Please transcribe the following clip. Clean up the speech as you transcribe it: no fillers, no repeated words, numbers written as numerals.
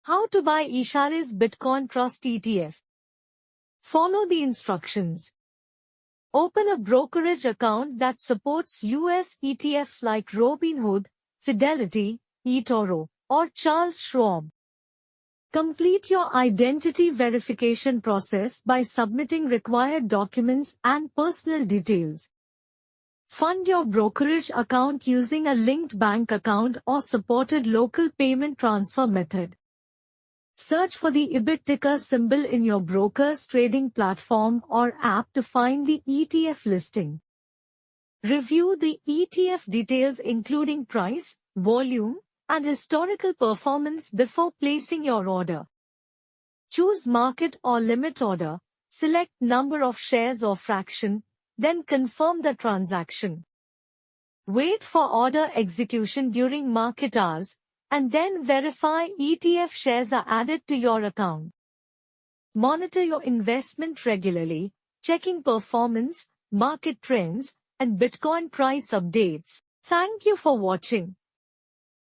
How to buy iShares Bitcoin Trust ETF. Follow the instructions. Open a brokerage account that supports US ETFs like Robinhood, Fidelity, eToro, or Charles Schwab. Complete your identity verification process by submitting required documents and personal details. Fund your brokerage account using a linked bank account or supported local payment transfer method. Search for the IBIT ticker symbol in your broker's trading platform or app to find the ETF listing. Review the ETF details including price, volume, and historical performance before placing your order. Choose market or limit order, select number of shares or fraction, then confirm the transaction. Wait for order execution during market hours, and then verify ETF shares are added to your account. Monitor your investment regularly, checking performance, market trends, and Bitcoin price updates. Thank you for watching.